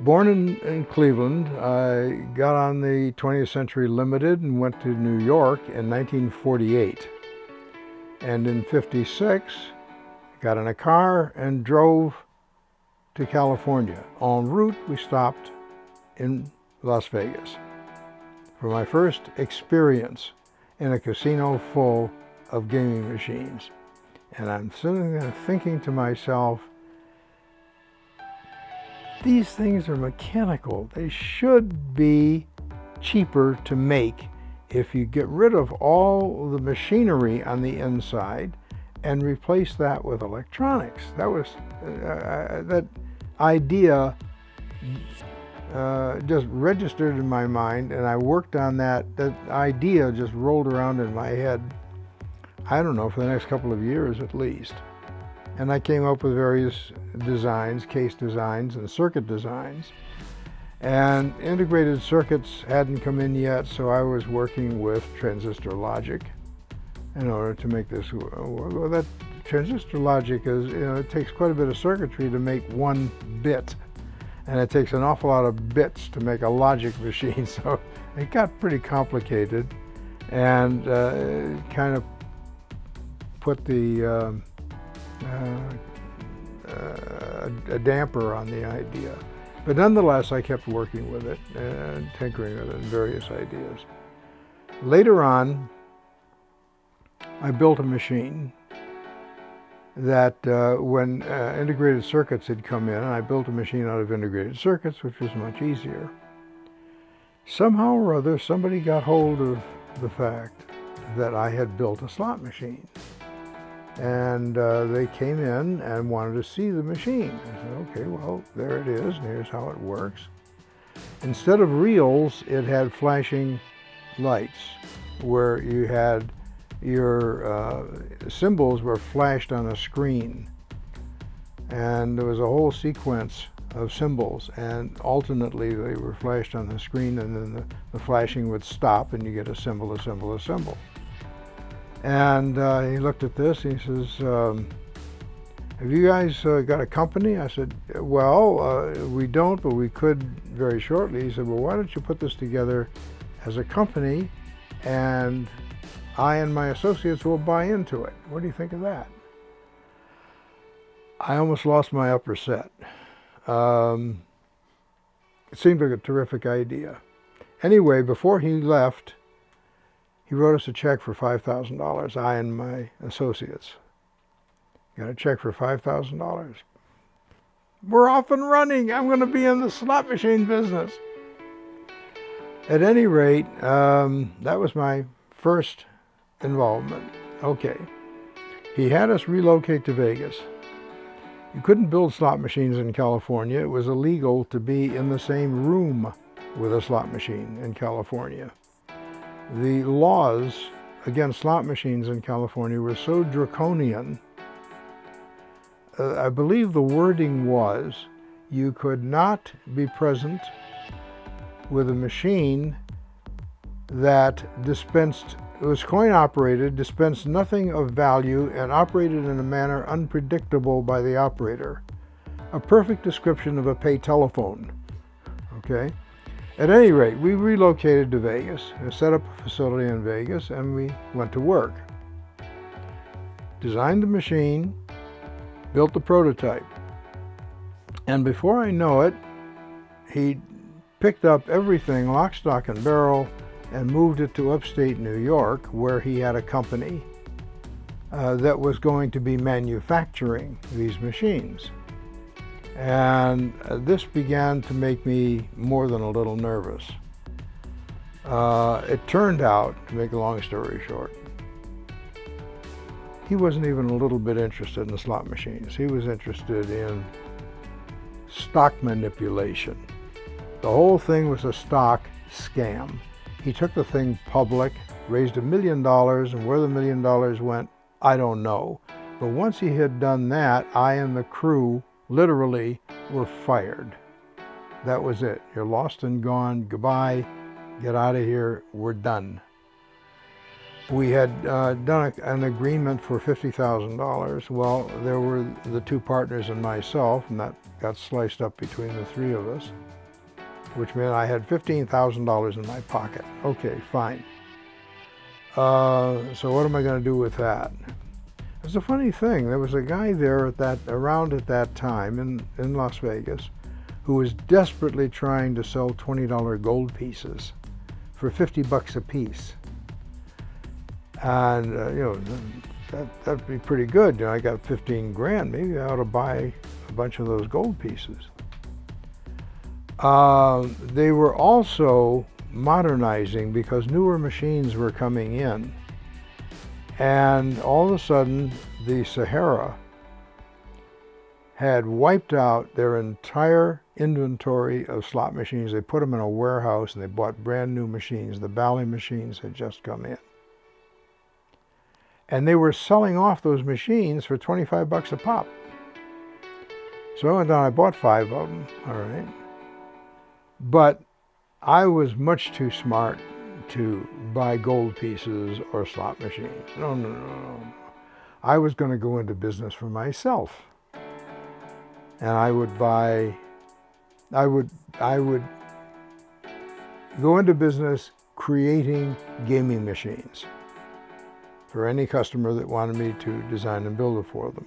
Born in Cleveland, I got on the 20th Century Limited and went to New York in 1948. And in '56, got in a car and drove to California. En route, we stopped in Las Vegas for my first experience in a casino full of gaming machines. And I'm sitting there thinking to myself, these things are mechanical. They should be cheaper to make if you get rid of all the machinery on the inside and replace that with electronics. That was that idea just registered in my mind, and I worked on that. That idea just rolled around in my head, I don't know, for the next couple of years at least. And I came up with various designs, case designs and circuit designs. And integrated circuits hadn't come in yet, so I was working with transistor logic in order to make this work. Well, that transistor logic is, it takes quite a bit of circuitry to make one bit. And it takes an awful lot of bits to make a logic machine, so it got pretty complicated, and kind of put the a damper on the idea. But nonetheless, I kept working with it and tinkering with it and various ideas. Later on, I built a machine that when integrated circuits had come in, I built a machine out of integrated circuits, which was much easier. Somehow or other, somebody got hold of the fact that I had built a slot machine. And they came in and wanted to see the machine. I said, okay, well, there it is, and here's how it works. Instead of reels, it had flashing lights where you had your symbols were flashed on a screen. And there was a whole sequence of symbols, and alternately they were flashed on the screen, and then the flashing would stop, and you get a symbol, a symbol, a symbol. And he looked at this and he says, have you guys got a company? I said, well, we don't, but we could very shortly. He said, well, why don't you put this together as a company, and I and my associates will buy into it. What do you think of that? I almost lost my upper set. It seemed like a terrific idea. Anyway, before he left, he wrote us a check for $5,000, I and my associates. Got a check for $5,000. We're off and running. I'm going to be in the slot machine business. At any rate, that was my first involvement. Okay. He had us relocate to Vegas. You couldn't build slot machines in California. It was illegal to be in the same room with a slot machine in California. The laws against slot machines in California were so draconian. I believe the wording was, you could not be present with a machine that dispensed, it was coin operated, dispensed nothing of value, and operated in a manner unpredictable by the operator. A perfect description of a pay telephone, okay? At any rate, we relocated to Vegas, set up a facility in Vegas, and we went to work. Designed the machine, built the prototype. And before I know it, he picked up everything, lock, stock, and barrel, and moved it to upstate New York, where he had a company that was going to be manufacturing these machines. And this began to make me more than a little nervous. It turned out, to make a long story short, he wasn't even a little bit interested in slot machines. He was interested in stock manipulation. The whole thing was a stock scam. He took the thing public, raised $1 million, and where the $1 million went, I don't know. But once he had done that, I and the crew literally were fired. That was it. You're lost and gone. Goodbye. Get out of here. We're done. We had done an agreement for $50,000. Well, there were the two partners and myself, and that got sliced up between the three of us. which meant I had $15,000 in my pocket. Okay, fine. So what am I going to do with that? It's a funny thing. There was a guy there around at that time in Las Vegas who was desperately trying to sell $20 gold pieces for $50 a piece. And that'd be pretty good. I got 15 grand. Maybe I ought to buy a bunch of those gold pieces. They were also modernizing because newer machines were coming in. And all of a sudden, the Sahara had wiped out their entire inventory of slot machines. They put them in a warehouse and they bought brand new machines. The Bally machines had just come in. And they were selling off those machines for $25 a pop. So I went down, I bought 5 of them, all right. But I was much too smart to buy gold pieces or slot machines. No. I was going to go into business for myself. And I would go into business creating gaming machines for any customer that wanted me to design and build it for them.